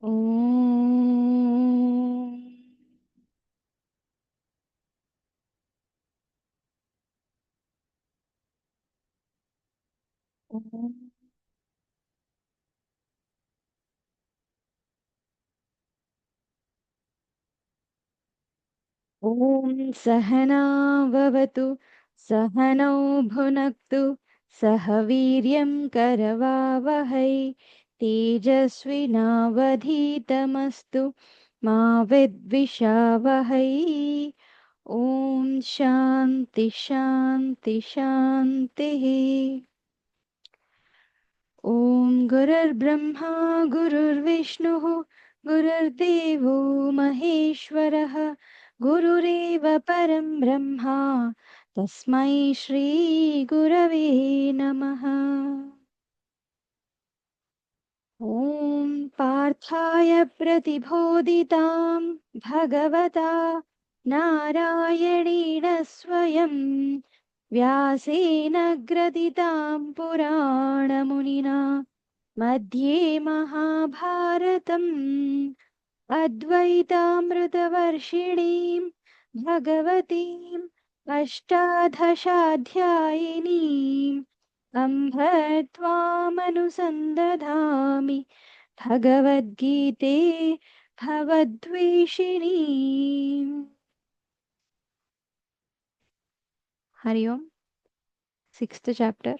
ఓం ఓం ఓం సహనా భవతు సహనౌ భునక్తు సహ వీర్యం కరవావహై తేజస్వినావధీతమస్తు మా విద్విషావహై. ఓం శాంతి శాంతి శాంతి. ఓం గురుర్బ్రహ్మా గురుర్విష్ణుః గురుర్దేవో మహేశ్వరः గురురేవ పరం బ్రహ్మ తస్మై శ్రీ గురవే నమః. ఓం పార్థాయ ప్రతిబోధితాం భగవతా నారాయణేణ స్వయం వ్యాసేన గ్రథితాం పురాణమునినా मध्ये महाभारतम् अद्वैतामृतवर्षिणीं भगवतीम् अष्टादशाध्यायिनीम् अम्भ त्वामनुसन्दधामि भगवद्गीते भवद्वेषिणीम्. हरि ओम्. 6th chapter.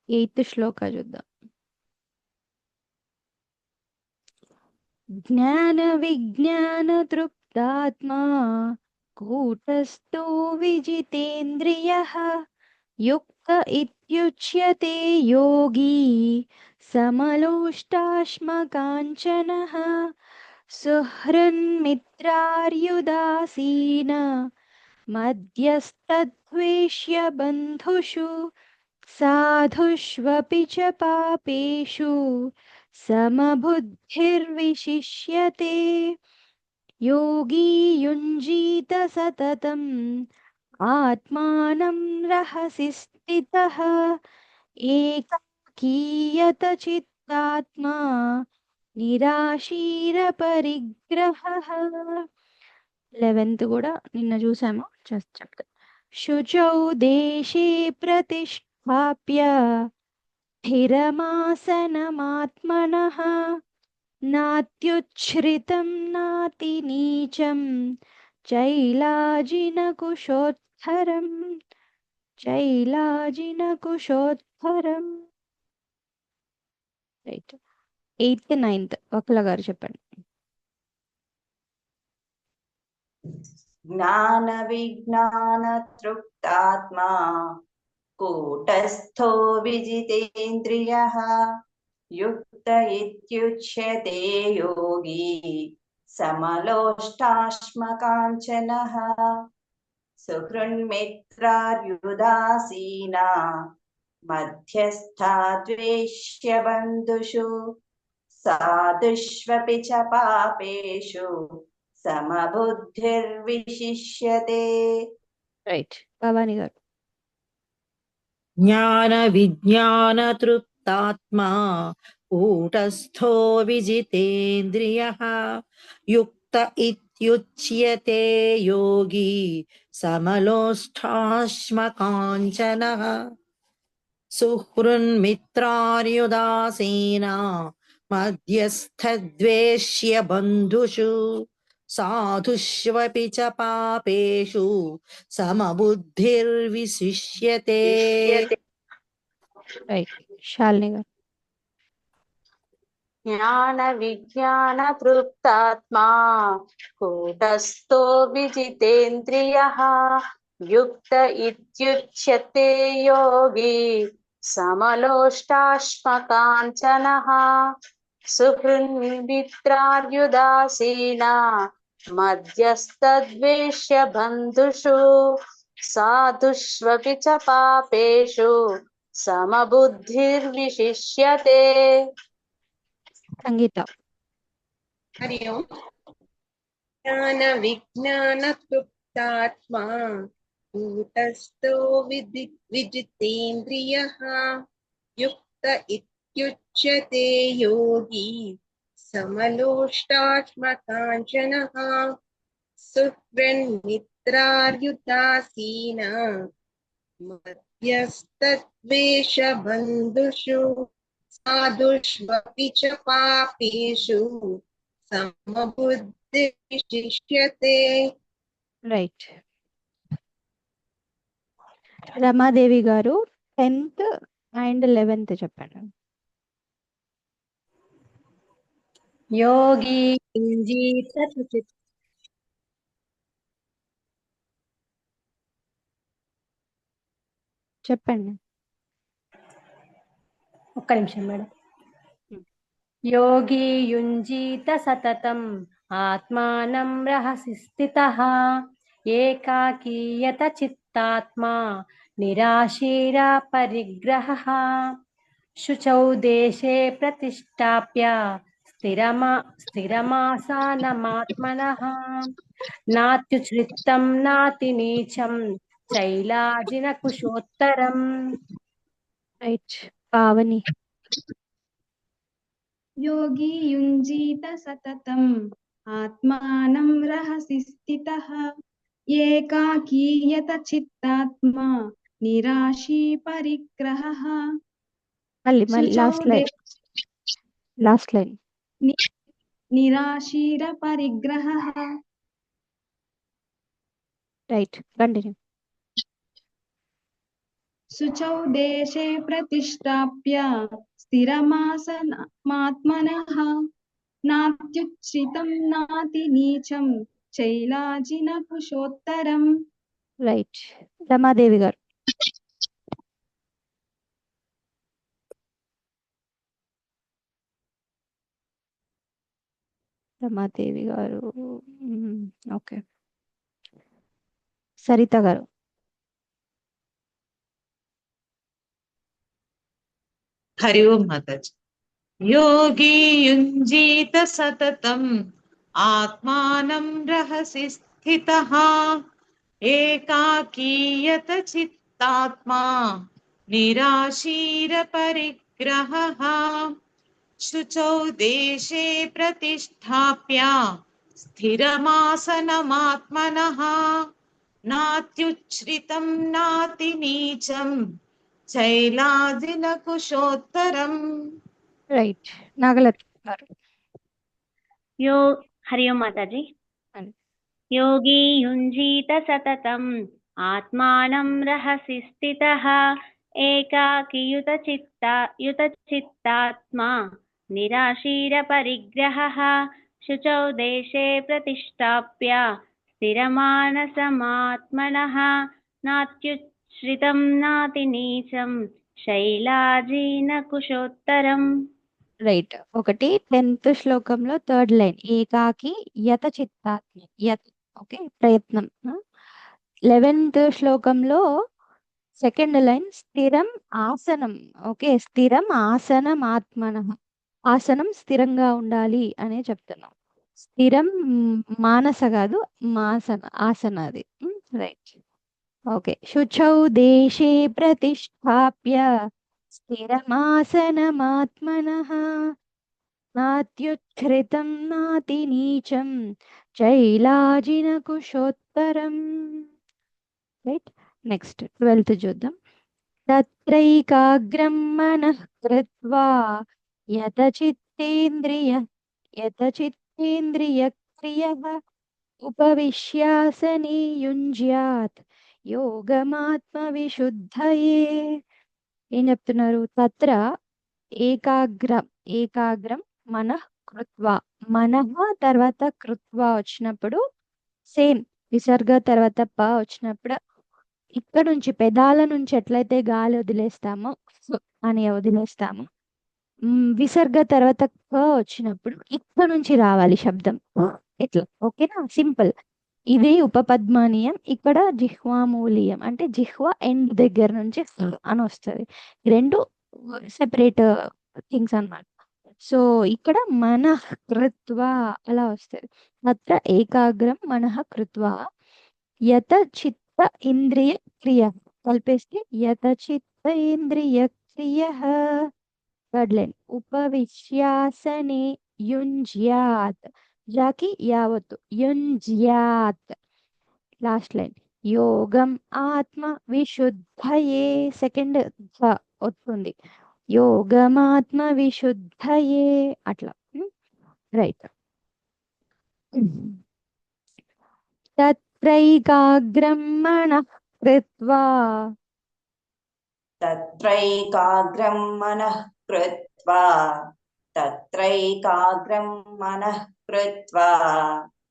8th శ్లోక చూద్దాం. జ్ఞాన విజ్ఞాన తృప్తాత్మా కూటస్థో విజితేంద్రియః యుక్త ఇత్యుచ్యతే యోగి సమలోష్టాశ్మకాంచనః సుహృన్మిత్రార్యుదాసీన మధ్యస్థద్వేష్య బంధుషు సాధుష్వపి చ పాపేషు సమబుద్ధిర్విశిష్యతే. యోగి యుంజీత సతతం ఆత్మానం రహసి స్థితః ఏకాకీయత చిత్తాత్మా నిరాశీర పరిగ్రహః. 11th కూడా నిన్న చూసాము, జస్ట్ చెప్తా. శుచౌ దేశే ప్రతిష్టాప్య స్థిరమాసనమాత్మనః నాత్యుచ్ఛ్రితం నాతి నీచం చైలాజినకుశోత్తరం చైలాజినకుశోత్తరం. రైట్. 8th 9th వకుల గారు చెప్పండి. జ్ఞాన విజ్ఞాన తృప్తాత్మా కూటస్థో విజితేంద్రియః యుక్త ఇత్యుచ్యతే యోగి సమలోష్టాశ్మకాంచనః సుహృన్మిత్రార్యుదాసీనా మధ్యస్థా ద్వేష్య బంధుషు సాధుష్వపి చ పాపేషు సమబుద్ధిర్విశిష్యతే. రైట్. భవాని గారు. జ్ఞాన విజ్ఞాన తృప్తాత్మా కూటస్థో విజితేంద్రియః యుక్త ఇత్యుచ్యతే యోగి సమలోష్టాశ్మకాంచనః సుహృన్మిత్రార్యుదాసీనా మధ్యస్థద్వేష్య బంధుషు సాధుష్వపి చ పాపేషు సమబుద్ధిర్విశిష్యతే. రైట్. శాలిని గారు. జ్ఞాన విజ్ఞాన తృప్తాత్మా కూటస్థో విజితేంద్రియః యుక్త ఇత్యుచ్యతే యోగి సమలోష్టాశ్మకాంచనః సుహృన్మిత్రార్యుదాసీనా మధ్యస్థద్వేష్య బంధుషు సాధుష్వపి చ పాపేషు సమబుద్ధిర్విశిష్యతే. సంగీత. హరి ఓం. జ్ఞాన విజ్ఞాన తృప్తాత్మా కూటస్థో విజితేంద్రియః युक्त इत्युच्यते योगी समलोष्टाश्मकाञ्चनः सुहृन्मित्रार्युदासीन मध्यस्तद्वेषबन्धुषु साधुष्वपि च पापेषु समबुद्धिर्विशिष्यते. రైట్. రమాదేవి గారు 10th అండ్ 11th చెప్పండి. योगी युञ्जीत చెప్పండి. ఒక్క నిమిషం మేడం. योगी युञ्जीत सततम् आत्मानं रहसि स्थितः एकाकीयत चित्तात्मा निराशीरा परिग्रहः शुचौ देशे प्रतिष्ठाप्य स्थिरमासानमात्मनः नात्युच्छ्रितं नातिनीचं शैलाजिनकुशोत्तरम्. రైట్. పావని. योगी युञ्जीत सततम् आत्मानं रहसि स्थितः एकाकीयत चित्तात्मा निराशी परिग्रहः మళ్ళీ शुचौ లాస్ట్ లైన్. निराशीर परिग्रहः. Right, continue. शुचौ देशे प्रतिष्ठाप्य स्थिरमासनमात्मनः नात्युच्छ्रितं नातिनीचं शैलाजिनकुशोत्तरम्. రైట్. రమాదేవి గారు. రమాదేవి గారు. ఓకే. సరిత గారు. हरि ओम माताजी. योगी युञ्जीत सततम् आत्मानं रहसि स्थितः एकाकीयत चित्तात्मा निराशीर परिग्रहः शुचौ देशे प्रतिष्ठाप्य स्थिरमासनमात्मनः नात्युच्छ्रितं नातिनीचं शैलाजिनकुशोत्तरम्. రైట్. నాగలక్ష్మి గారు. हरि ओम माताजी. అని. योगी युञ्जीत सततम् आत्मानं रहसि स्थितः एकाकीयुतचित्तात्मा निराशीरपरिग्रहः शुचौ देशे प्रतिष्ठाप्य स्थिरमानसमात्मनः नात्युच्छ्रितं नातिनीचं शैलाजिनकुशोत्तरम्. రైట్. ఒకటి 10th శ్లోకంలో 3rd లైన్ ఏకాకి యత చిత్తాత్మ యత్. ఓకే, ప్రయత్నం. 11th శ్లోకంలో 2nd లైన్ స్థిరం ఆసనం. ఓకే, స్థిరం ఆసనం ఆత్మనః. ఆసనం స్థిరంగా ఉండాలి అనే చెప్తున్నాం. స్థిరం మానస కాదు, ఆసన అది. రైట్. ఓకే. శుచౌ దేశే ప్రతిష్టాప్య స్థిరమాసనమాత్మనః నాత్యుచ్ఛ్రితం నాతినీచం చైలాజినకుశోత్తరం. రైట్. నెక్స్ట్ 12th చూద్దాం. తత్రైకాగ్రం మనః కృత్వా యతచిత్తేంద్రియక్రియః ఉపవిశ్యాసనే యుంజ్యాత్ యోగమాత్మవిశుద్ధయే. ఏం చెప్తున్నారు? తత్ర ఏకాగ్రం మనః కృత్వా. మనః తర్వాత కృత్వా వచ్చినప్పుడు సేమ్ విసర్గ తర్వాత ప వచ్చినప్పుడు ఇక్కడ నుంచి పెదాల నుంచి ఎట్లయితే గాలి వదిలేస్తామో అని వదిలేస్తాము, విసర్గ తర్వాత క వచ్చినప్పుడు ఇక్కడ నుంచి రావాలి శబ్దం ఇట్లా. ఓకేనా? సింపుల్. ఇది ఉపపద్మానీయం. ఇక్కడ జిహ్వామూలీయం అంటే జిహ్వ ఎండ్ దగ్గర నుంచి అని వస్తుంది. రెండు సెపరేట్ థింగ్స్ అన్నమాట. సో ఇక్కడ మనః కృత్వా అలా వస్తుంది. అత్ర ఏకాగ్రం మనః కృత్వా యత చిత్త ఇంద్రియ క్రియ కలిపేస్తే యత చిత్త ఇంద్రియ क्रियः థర్డ్ లైన్ ఉపవిశ్యాసనే యుంజ్యాత్ జాకి యావత్తు యుంజ్యాత్ లాస్ట్ లైన్ యోగం ఆత్మ విశుద్ధయే సెకండ్ వస్తుంది యోగమాత్మ విశుద్ధయే అట్లా రైట్ తత్రైకాగ్రం మనః కృత్వా तत्रैकाग्रं मनः कृत्वा तत्रैकाग्रं मनः कृत्वा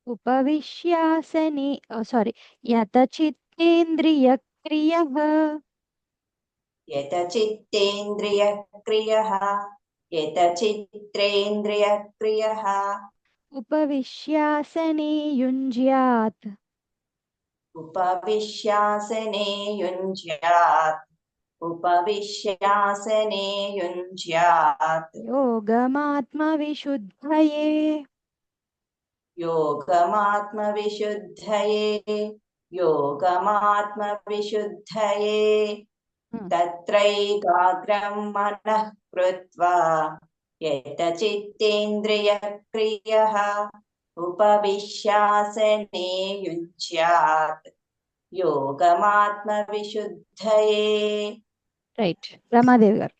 ఉపవిశ్యాసనే యతచిత్తేంద్రియక్రియః यतचित्तेन्द्रियक्रियः यतचित्रेन्द्रियक्रियः ఉపవిశ్యాసనే యుంజ్యాత్ उपविश्यासने युञ्ज्यात् उपविश्यासने युञ्ज्यात् యోగమాత్మవిశుద్ధయే योगमात्मविशुद्धये योगमात्मविशुद्धये तत्रैकाग्रं मनः कृत्वा यतचित्तेन्द्रियक्रियः उपविश्यासने युञ्ज्यात् योगमात्मविशुद्धये రైట్ రమాదేవి గారు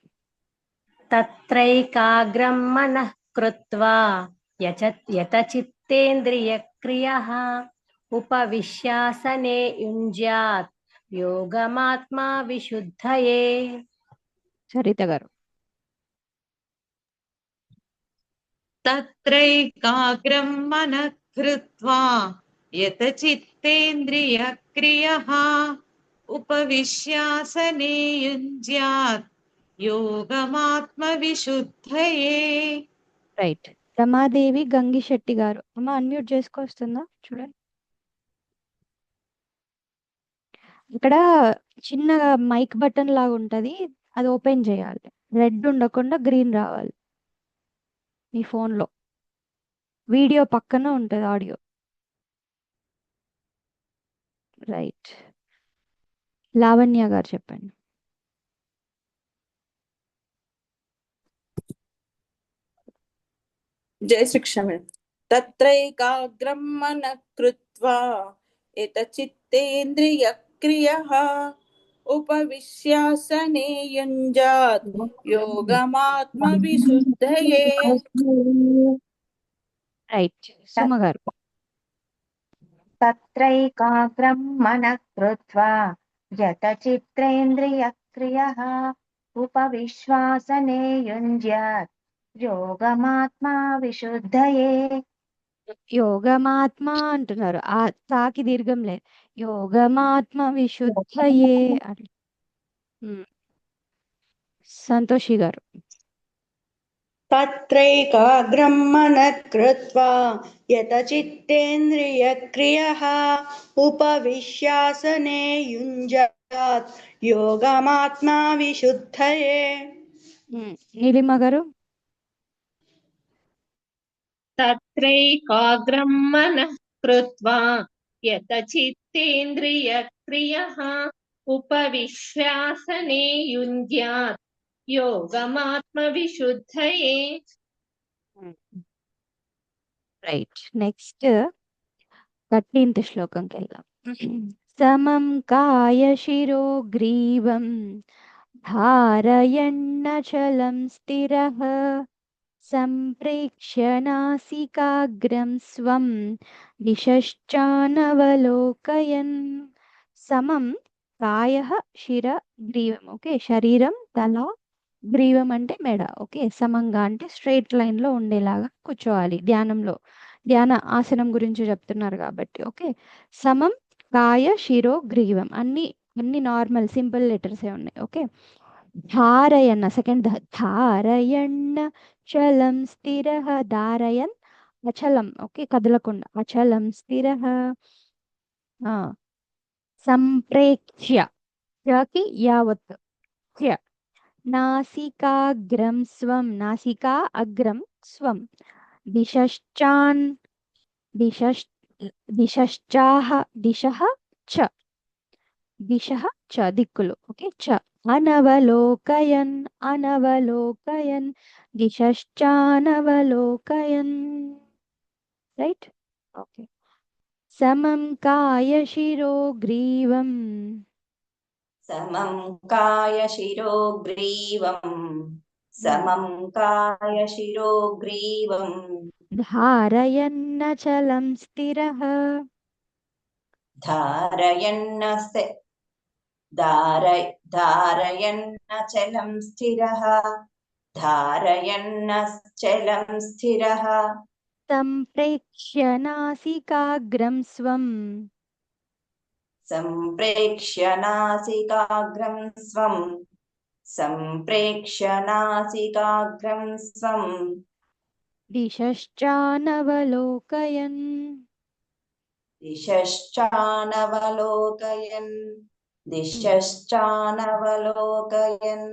తత్రైకాగ్రం మనః కృత్వా యతచిత్తేంద్రియక్రియః ఉపవిశ్యాసనే యుంజ్యాత్ యోగమాత్మా విశుద్ధయే సరిత గారు तत्रैकाग्रं मनः कृत्वा यतचित्तेन्द्रियक्रियः उपविश्यासने युञ्ज्यात् योगमात्मविशुद्धये రైట్ రమాదేవి గంగిశెట్టి గారు అమ్మ అన్మ్యూట్ చేసుకొస్తుందా చూడండి ఇక్కడ చిన్నగా మైక్ బటన్ లాగా ఉంటది అది ఓపెన్ చేయాలి రెడ్ ఉండకుండా గ్రీన్ రావాలి మీ ఫోన్లో వీడియో పక్కన ఉంటుంది ఆడియో రైట్ లావణ్య గారు చెప్పండి जय शिक्षा में तत्रैकाग्रं मनः कृत्वा यतचित्तेन्द्रियक्रियः उपविश्यासने युञ्जात् योगमात्मविशुद्धये రైట్ సుమ గారు तत्रैकाग्रं मनः कृत्वा यतचित्तेन्द्रियक्रियः उपविश्वासने युञ्ज्यात् योगमात्मा विशुद्धये యోగమాత్మ అంటున్నారు ఆ తాకి దీర్ఘం లేదు యోగమాత్మ విశుద్ధయే అట్లా సంతోషి గారు तत्रैकाग्रं मनः कृत्वा यतचित्तेन्द्रियक्रियः उपविश्यासने युञ्जात् योगमात्मा विशुद्धये నీలిమ గారు तत्रैकाग्रं मनः कृत्वा यतचित्तेन्द्रियक्रियः उपविश्यासने युञ्ज्यात् योगमात्मविशुद्धये రైట్ నెక్స్ట్ 13th శ్లోకంకి వెళ్దాం సమం కాయ శిరో గ్రీవం ధారయన్నచలం స్థిరః సంప్రేక్ష్య నాసికాగ్రం స్వం దిశశ్చానవలోకయన్ సమం కాయః శిర గ్రీవం ఓకే శరీరం తల గ్రీవం అంటే మెడ ఓకే సమంగా అంటే స్ట్రైట్ లైన్ లో ఉండేలాగా కూర్చోవాలి ధ్యాన ఆసనం గురించి చెప్తున్నారు కాబట్టి ఓకే సమం కాయ శిరో గ్రీవం అన్ని నార్మల్ సింపుల్ లెటర్స్ ఏ ఉన్నాయి ఓకే ధారయన్న సెకండ్ ధారయన్న చలం స్థిర ధారయన్ అచలం ఓకే కదలకుండా అచలం స్థిర సంప్రేక్ష్య కి యావత్ నాసికాగ్రం స్వం నాసికా అగ్రం స్వం దిశశ్చాన్ దిశశ్చాహ దిశః చ దిక్కులు ఓకే చ అనవలోకయన్ అనవలోకయన్ దిశశ్చానవలోకయన్. Right, okay. సమం కాయశిరో గ్రీవం సమం కాయశిరో గ్రీవం సమం కాయశిరో గ్రీవం ధారయన్నచలం స్థిరః ధారయన్నచలం స్థిరః ధారయన్నచలం స్థిరః సంప్రేక్ష్య నాసికాగ్రం స్వం సంప్రేక్ష్య నాసికాగ్రం స్వం సంప్రేక్ష్య నాసికాగ్రం స్వం దిశశ్చానవలోకయన్ దిశశ్చానవలోకయన్ దిశశ్చానవలోకయన్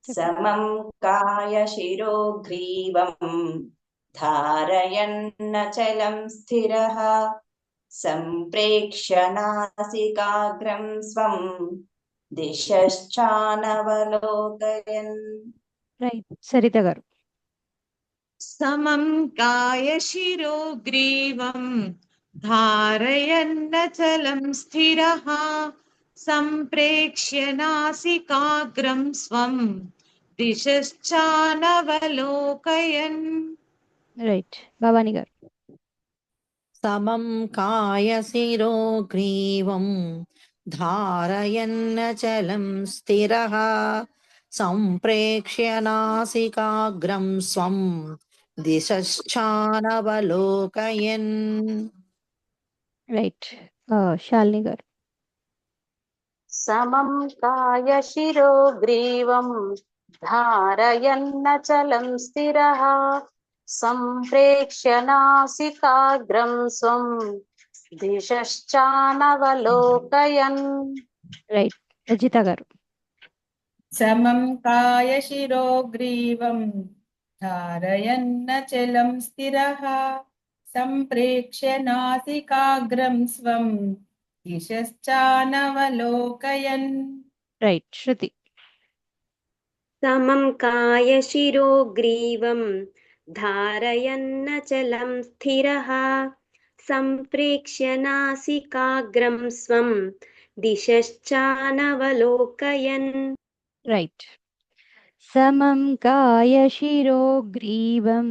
సమం కాయశిరో గ్రీవం ధారయన్నచలం స్థిరః సంప్రేక్ష్య నాసికాగ్రం స్వం దిశశ్చానవలోకయన్. రైట్, సరిత గారు. సమం కాయశిరో గ్రీవం ధారయన్నచలం స్థిరః సంప్రేక్ష్య నాసికాగ్రం స్వం దిశశ్చానవలోకయన్. రైట్, భవాని గారు. సమం కాయశిరో గ్రీవం ధారయన్నచలం స్థిరః సంప్రేక్ష్య నాసికాగ్రం స్వం దిశశ్చానవలోకయన్. రైట్, శాలిని గారు. సమం కాయశిరో గ్రీవం ధారయన్నచలం స్థిరః సంప్రేక్ష్య నాసికాగ్రం స్వం దిశశ్చానవలోకయన్. రైట్, రజిత గారు. సమం కాయశిరో గ్రీవం ధారయన్నచలం స్థిరః సంప్రేక్ష్య నాసికాగ్రం స్వం దిశశ్చానవలోకయన్. రైట్, శృతి. సమం కాయశిరో గ్రీవం ధారయన్నచలం స్థిరః సంప్రేక్ష్య నాసికాగ్రం స్వం దిశశ్చానవలోకయన్. రైట్, సమం కాయశిరో గ్రీవం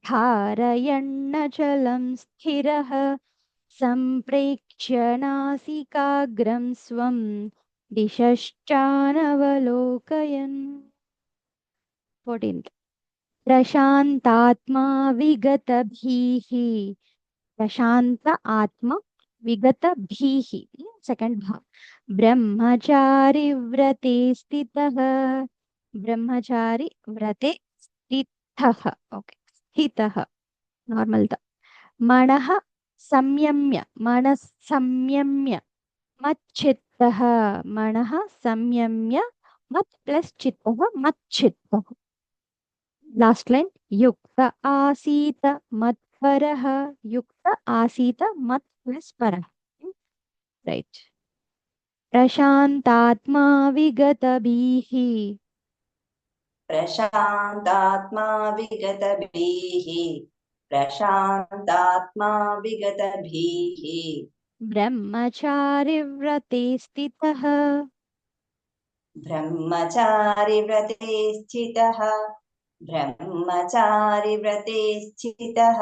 ధారయన్నచలం స్థిరః సంప్రేక్ష్య నాసికాగ్రం స్వం దిశశ్చానవలోకయన్. 14th. ప్రశాంతాత్మా విగతభీః ప్రశాంత ఆత్మ విగతభీః. సెకండ్ భాగ్. బ్రహ్మచారి వ్రతే స్థితః బ్రహ్మచారి వ్రతే స్థితః. ఓకే, స్థితః నార్మల్ ద. మనః సంయమ్య మచ్చిత్తః మనః సంయమ్య మత్ ప్లస్ చిత్తః మచ్చిత్తః. Last line. యుక్త ఆసీత మత్పరః యుక్త ఆసీత మత్ ప్లస్ పరః. రైట్. ప్రశాంతాత్మా విగతభీః ప్రశాంతాత్మా విగతభీః ప్రశాంతాత్మా విగతభీః బ్రహ్మచారి వ్రతే స్థితః బ్రహ్మచారి వ్రతే స్థితః బ్రహ్మచారి వ్రతే స్థితః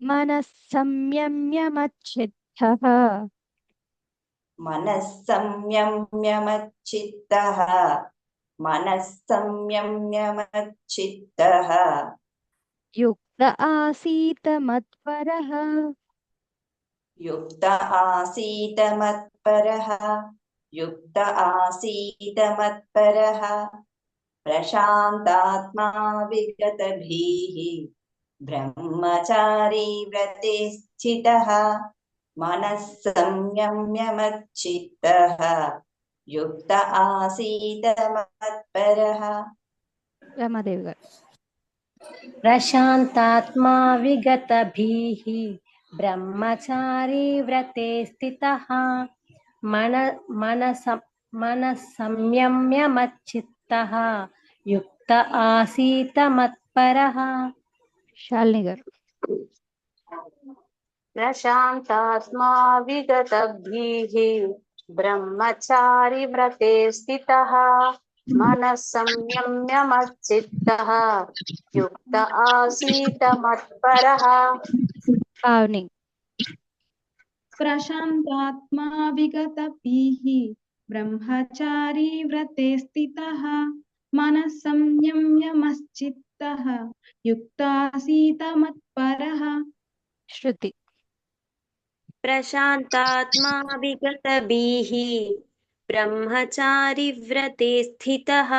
మనః సంయమ్య మచ్చిత్తః మనః సంయమ్య మచ్చిత్తః మనః సంయమ్య మచ్చిత్తః యుక్త ఆసీత మత్పరః యుక్త ఆసీత మత్పరః యుక్త ఆసీత మత్పరః ప్రశాంతాత్మా విగతభీః బ్రహ్మచారి వ్రతే స్థితః మనః సంయమ్య మచ్చిత్తః యుక్త ఆసీత మత్పరః. రమాదేవి గారు. ప్రశాంతాత్మా విగతభీః బ్రహ్మచారి వ్రతే స్థితః मनः संयम्य मच्चित्तः युक्त आसीत मत्परः శాలిని గారు. प्रशान्तात्मा विगतभिः ब्रह्मचारि व्रते स्थितः मनः संयम्य मच्चित्तः युक्त आसीत मत्परः పావని. प्रशान्तात्मा विगतभिः ब्रह्मचारी व्रते स्थितः मनः संयम्य मच्चित्तः युक्तासीत मत्परः శృతి. प्रशान्तात्मा विगतभिः ब्रह्मचारि व्रते स्थितः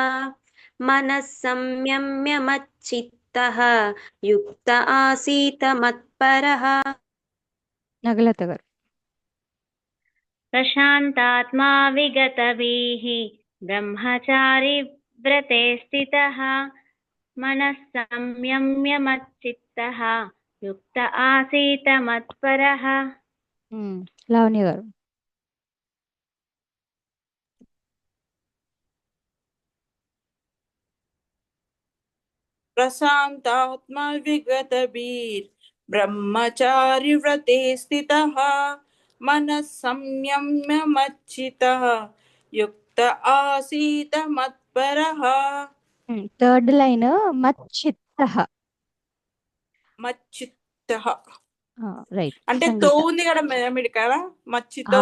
मनः संयम्य मच्चित्तः युक्त आसीत मत्परः నగలత గారు. प्रशान्तात्मा विगतभिः ब्रह्मचारि व्रते स्थितः मनः संयम्य मच्चित्तः युक्त आसीत मत्परः లావణ్య గారు. प्रशान्तात्मा विगतभिर् ब्रह्मचारि व्रते स्थितः मनः संयम्य मच्चितः युक्त आसीत मत्परः థర్డ్ లైన్ మచ్చిత్తః. మచ్చిత్తః రైట్. అంటే తో ఉంది కదా మేడం ఇక్కడ మచ్చితో.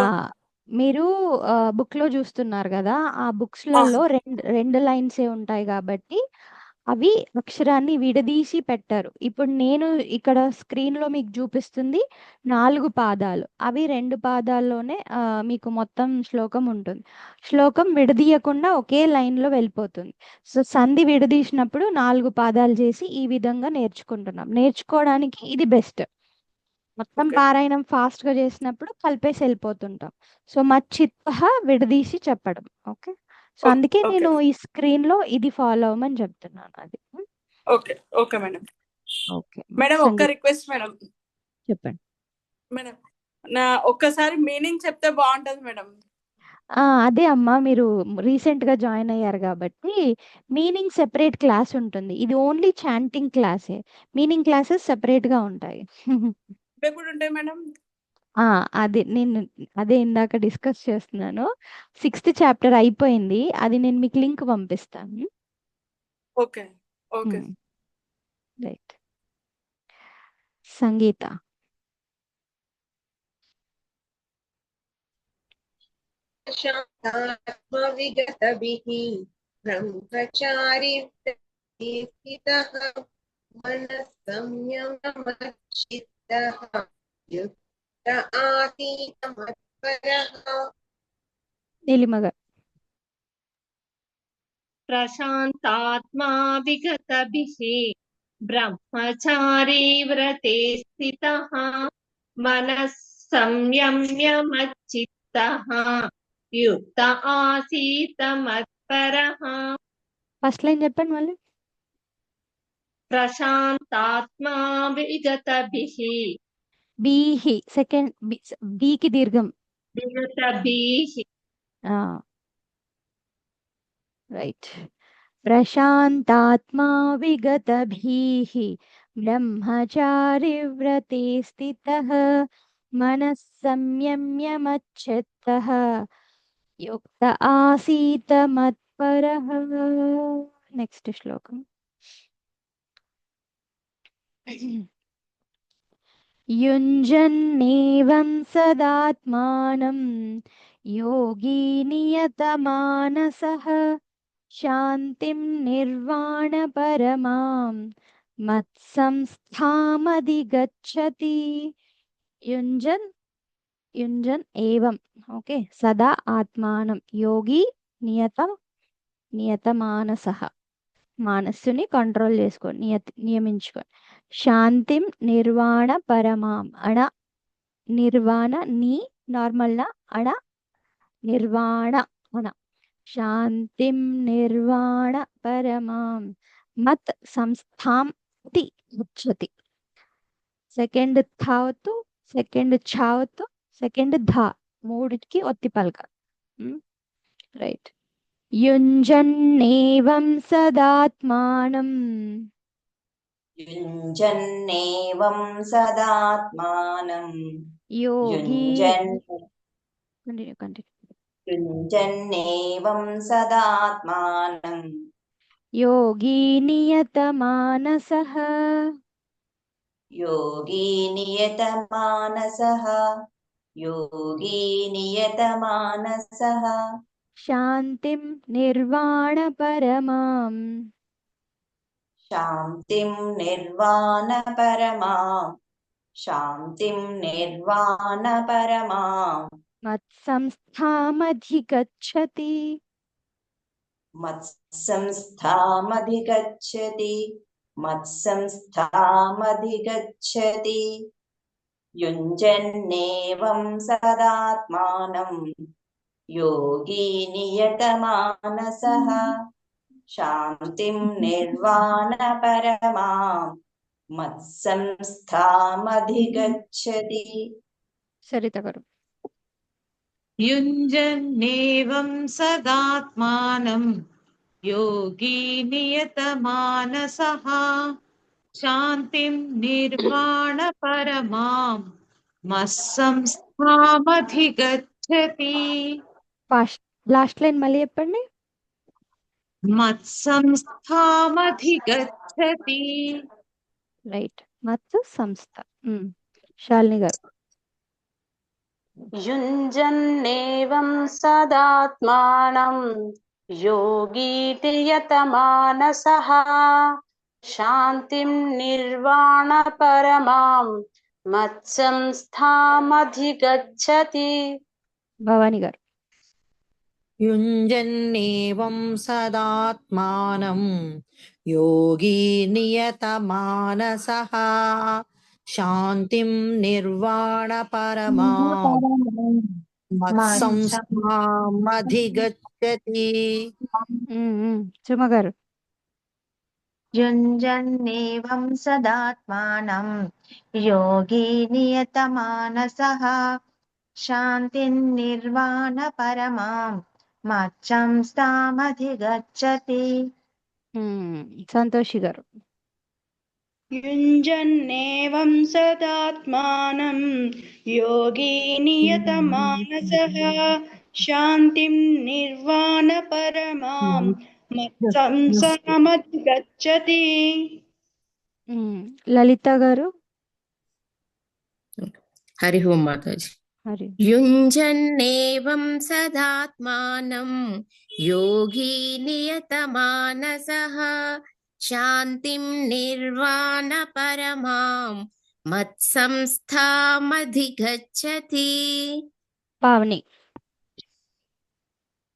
మీరు బుక్ లో చూస్తున్నారు కదా, ఆ బుక్స్ లలో రెండు లైన్సే ఉంటాయి కాబట్టి అవి అక్షరాన్ని విడదీసి పెట్టారు. ఇప్పుడు నేను ఇక్కడ స్క్రీన్ లో మీకు చూపిస్తుంది 4 పాదాలు, అవి 2 పాదాల్లోనే మీకు మొత్తం శ్లోకం ఉంటుంది. శ్లోకం విడదీయకుండా ఒకే లైన్ లో వెళ్ళిపోతుంది. సో సంధి విడదీసినప్పుడు 4 పాదాలు చేసి ఈ విధంగా నేర్చుకుంటున్నాం. నేర్చుకోవడానికి ఇది బెస్ట్. మొత్తం పారాయణం ఫాస్ట్ గా చేసినప్పుడు కలిపేసి వెళ్ళిపోతుంటాం. సో మచ్చిత్తః విడదీసి చెప్పడం. ఓకే, సో అందుకే నేను ఈ స్క్రీన్ లో ఇది ఫాలో అవ్వమని చెప్తున్నాను. అది okay okay madam. Okay madam ఒక్క రిక్వెస్ట్ మేడం. చెప్పండి మేడం. నా ఒక్కసారి మీనింగ్ చెప్తే బాగుంటది మేడం. అదే అమ్మా, మీరు రీసెంట్ గా జాయిన్ అయ్యారు కాబట్టి మీనింగ్ సెపరేట్ క్లాస్ ఉంటుంది. ఇది ఓన్లీ చాంటింగ్ క్లాసే, మీనింగ్ క్లాసెస్ సెపరేట్ గా ఉంటాయి. ఎప్పుడు ఉంటాయి మేడం? అది నేను ఇందాక డిస్కస్ చేస్తున్నాను. 6th చాప్టర్ అయిపోయింది, అది నేను మీకు లింక్ పంపిస్తాను. Okay okay right. సంగీత. प्रशान्तात्मा विगतभिः ब्रह्मचारि व्रते स्थितः मनः संयममच्चित्तः युक्त आसीत मत्परः నీలిమగా. प्रशान्तात्मा विगतभिः ब्रह्मचारी व्रते स्थितः मनः संयम्य मच्चित्तः युक्त आसीत मत्परः ఫస్ట్ లైన్ చెప్పండి మళ్ళీ. प्रशान्तात्मा विगतभिः బీహి సెకండ్ బీకి దీర్ఘం. विगतभिः రైట్. ప్రశాంతాత్మా విగతభీః బ్రహ్మచారి వ్రతే స్థితః మనః సంయమ్య మచ్చిత్తః యుక్త ఆసీత మత్పరః. నెక్స్ట్ శ్లోకం. యుంజన్నేవం సదాత్మానం యోగి నియతమానసః శాంతిం నిర్వాణ పరమాం మత్సంస్థామధిగచ్చతి. యుంజన్ ఏవం. ఓకే, సదా ఆత్మానం యోగి నియతమానసః, మనస్సుని కంట్రోల్ చేసుకోండి, నియమించుకోండి. శాంతిం నిర్వాణ పరమాం, నిర్వాణ నీ నార్మల్ నిర్వాణ శాంతిం నిర్వాణ పరమాం మత్ సంస్థాం తి గచ్చతి. సెకండ్ థావతు, సెకండ్ ఛావతు, సెకండ్ ధా, 3కి ఒత్తి పలక. రైట్. యుంజన్నేవం సదాత్మానం युञ्जन्नेवं सदात्मानं యోగి युञ्जन् युञ्जन्नेवं सदात्मानं యోగి నియతమానసః योगी नियतमानसः శాంతిం నిర్వాణపరమాం शान्तिं निर्वाणपरमां మత్సంస్థామధిగచ్చతి मत्संस्थामधिगच्छति युञ्जन्नेवं सदात्मानं योगी नियतमानसः शान्तिं निर्वाणपरमां मत्संस्थामधिगच्छति. సరిత గారు. युञ्जन्नेवं सदात्मानं योगी नियतमानसः शान्तिं निर्वाणपरमां मत्संस्थामधिगच्छति. లాస్ట్ లైన్ మళ్ళీ చెప్పండి. మత్సంస్థామధిగచ్చతి. రైట్. మత్ సంస్థ. శాలిని గారు. युञ्जन्नेवं सदात्मानं योगी नियतमानसः शान्तिं निर्वाणपरमां मत्संस्थामधिगच्छति. భవాని గారు. युञ्जन्नेवं सदात्मानं योगी नियतमानसः शान्तिं निर्वाणपरमां मत्संस्थामधिगच्छति. సుమ గారు. युञ्जन्नेवं सदात्मानं योगी नियतमानसः शान्तिं निर्वाणपरमां मत्संस्थामधिगच्छति. సంతోషి గారు. युञ्जन्नेवं सदात्मानं योगी नियतमानसः शान्तिं निर्वाणपरमां मत्संस्थामधिगच्छति. లలిత గారు. हरि ओम माताजी. युञ्जन्नेवं सदात्मानं योगी नियतमानसः शान्तिं निर्वाणपरमां मत्संस्थामधिगच्छति. పావని.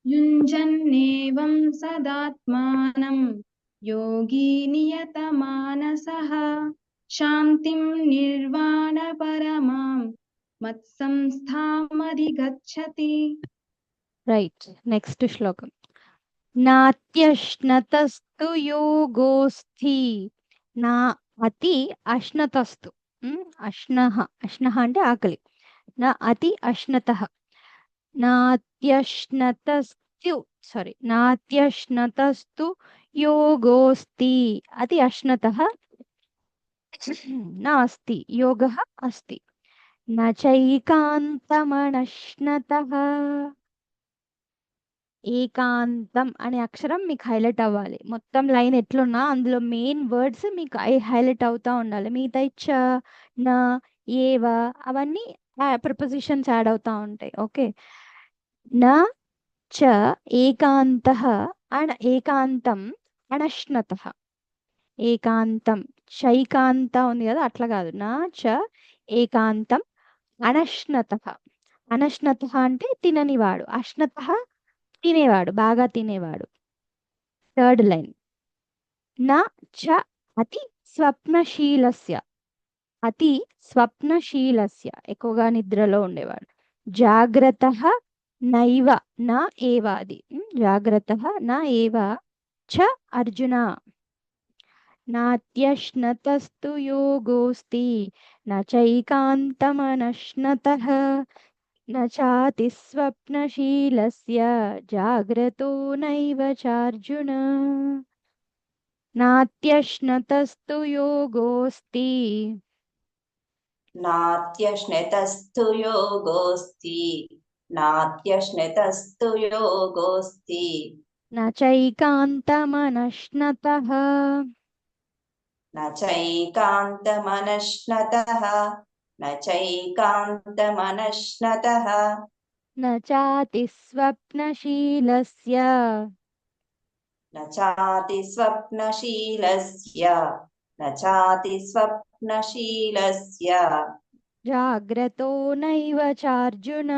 युञ्जन्नेवं सदात्मानं योगी नियतमानसः शान्तिं निर्वाणपरमां मत्संस्थामधिगच्छति. రైట్. నెక్స్ట్ శ్లోకం. నాత్యశ్నతస్తు యోగోస్థి. నా అతి అశ్నతస్తు. అశ్నః. అశ్నః అంటే ఆకలి. నా అతి అశ్నతః. నాత్యశ్నతస్తు యోగోస్తి. అతి అశ్నతః నాస్తి యోగః అస్తి. నచైకాంతమనశ్నతః. ఏకాంతం అనే అక్షరం మీకు హైలైట్ అవ్వాలి. మొత్తం లైన్ ఎట్లున్నా అందులో మెయిన్ వర్డ్స్ మీకు హైలైట్ అవుతా ఉండాలి. మిగతా చ, న, ఏవ అవన్నీ ప్రిపోజిషన్స్ యాడ్ అవుతా ఉంటాయి. ఓకే. న చ ఏకాంతః ఏకాంతం అనశ్నతః. ఏకాంతం చైకాంత ఉంది కదా, అట్లా కాదు. నా చ ఏకాంతం అనశ్నతః. అనశ్నతః అంటే తిననివాడు. అశ్నతః తినేవాడు, బాగా తినేవాడు. Third line. నా చ అతి స్వప్నశీలస్య. అతి స్వప్నశీలస్య ఎక్కువగా నిద్రలో ఉండేవాడు. జాగ్రత్తః నైవ నా ఏవ. అది జాగ్రత్తః నా ఏవ చ అర్జున. నాత్యశ్నతస్తు యోగోస్తి నచైకాంతమనశ్నతః. न चाति स्वप्नशीलस्य जाग्रतो नैव चार्जुन नात्यश्नतस्तु योगोऽस्ति नात्यश्नतस्तु योगोऽस्ति नात्यश्नतस्तु योगोऽस्ति न चैकान्तमनश्नतः न चैकान्तमनश्नतः न चैकान्तमनश्नतः न चाति स्वप्नशीलस्य न चाति स्वप्नशीलस्य न चाति स्वप्नशीलस्य जाग्रतो नैव चार्जुन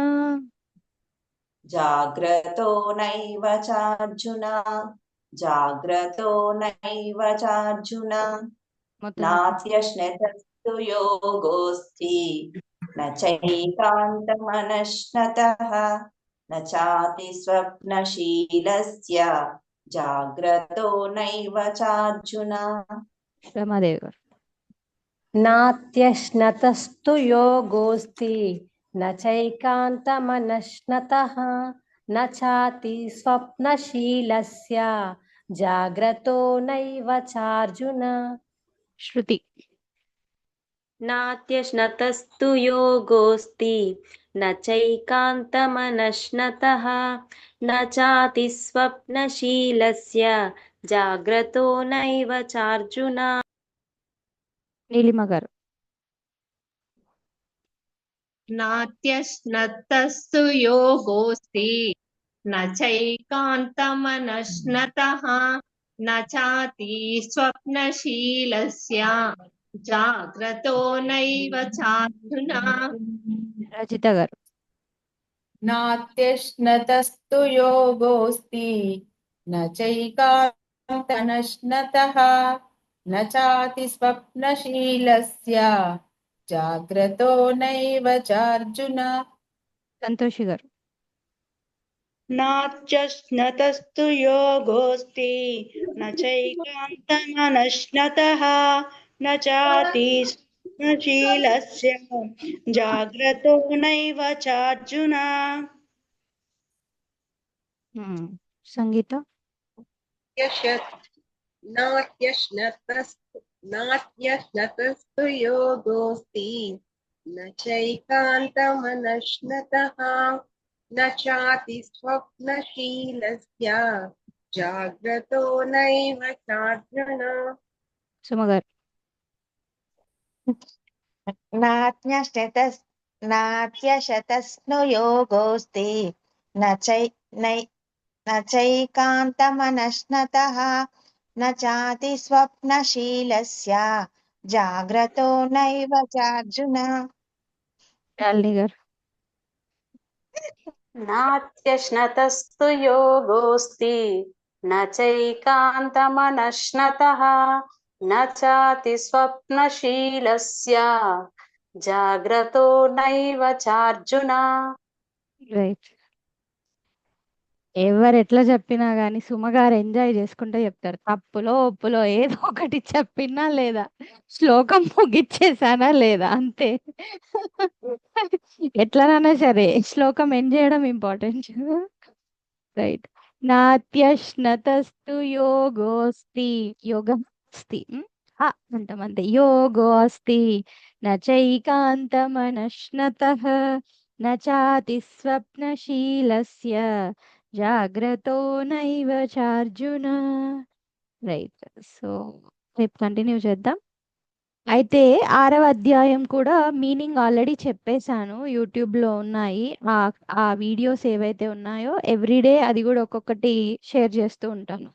जाग्रतो नैव चार्जुन जाग्रतो नैव चार्जुन नात्यश्नतस्तु योगोऽस्ति न चैकान्तमनश्नतः न चाति स्वप्नशीलस्य जाग्रतो नैव चार्जुन रमादेवी గారు नात्यश्नतस्तु योगोऽस्ति न चैकान्तमनश्नतः न चाति स्वप्नशीलस्य जाग्रतो नैव चार्जुन శృతి नात्यश्नतस्तु योगोऽस्ति न चैकान्तमनश्नतः न चाति स्वप्नशीलस्य जाग्रतो नैव चार्जुन నీలిమ గారు नात्यश्नतस्तु योगोऽस्ति न चैकान्तमनश्नतः न चाति स्वप्नशीलस्य जाग्रतो नैव चार्जुन రజిత గారు नात्यश्नतस्तु योगोऽस्ति न चैकान्तमनश्नतः न चाति स्वप्नशीलस्य जाग्रतो नैव चार्जुन సంతోషి గారు नात्यश्नतस्तु योगोऽस्ति न चैकान्तमनश्नतः न चाति स्वप्नशीलस्य जाग्रतो नैव चार्जुन సంగీత नात्यश्नतस्तु योगोऽस्ति न चैकान्तमनश्नतः न चाति स्वप्नशीलस्य जाग्रतो नैव चार्जुन సుమ గారు नात्यशतस्नु योगोऽस्ति न चैकान्तमनश्नतः न चाति स्वप्नशीलस्य जाग्रतो नैव चार्जुन శాలిని గారు नात्यश्नतस्तु योगोऽस्ति न चैकान्तमनश्नतः न चाति स्वप्नशीलस्य जाग्रतो नैव चार्जुन రైట్ ఎవరు ఎట్లా చెప్పినా గానీ సుమ గారు ఎంజాయ్ చేసుకుంటూ చెప్తారు తప్పులో ఒప్పులో ఏదో ఒకటి చెప్పినా లేదా శ్లోకం ముగిచ్చేసానా లేదా అంతే ఎట్లనైనా సరే శ్లోకం ఎండ్ చేయడం ఇంపార్టెంట్ రైట్ నాత్యశ్నతస్తు యోగోస్తి యోగం అస్తి అంటాం అంతే యోగో అస్తి న చైకాంతమనశ్నతః న చాతి స్వప్నశీలస్య జాగ్రతో నైవ చార్జున రైట్ సో రేపు కంటిన్యూ చేద్దాం అయితే 6వ అధ్యాయం కూడా మీనింగ్ ఆల్రెడీ చెప్పేశాను యూట్యూబ్లో ఉన్నాయి ఆ వీడియోస్ ఏవైతే ఉన్నాయో ఎవ్రీడే అది కూడా ఒక్కొక్కటి షేర్ చేస్తూ ఉంటాను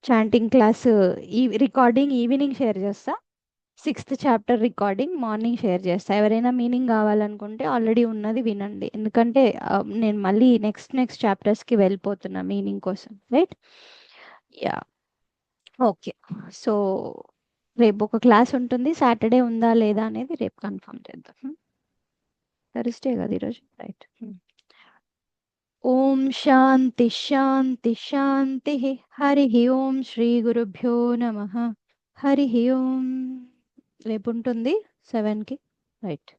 చాంటింగ్ క్లాస్ ఈ రికార్డింగ్ ఈవినింగ్ షేర్ చేస్తా 6th chapter recording morning share చేస్తా ఎవరైనా మీనింగ్ కావాలనుకుంటే ఆల్రెడీ ఉన్నది వినండి ఎందుకంటే నేను మళ్ళీ నెక్స్ట్ చాప్టర్స్కి వెళ్ళిపోతున్నా మీనింగ్ కోసం రైట్ యా ఓకే సో రేపు ఒక క్లాస్ ఉంటుంది సాటర్డే ఉందా లేదా అనేది రేపు కన్ఫర్మ్ చేద్దాం థర్స్డే కదా ఈరోజు రైట్ ఓం శాంతి శాంతి శాంతి హరి ఓం శ్రీ గురుభ్యో నమః హరి ఓం రేపు ఉంటుంది 7కి రైట్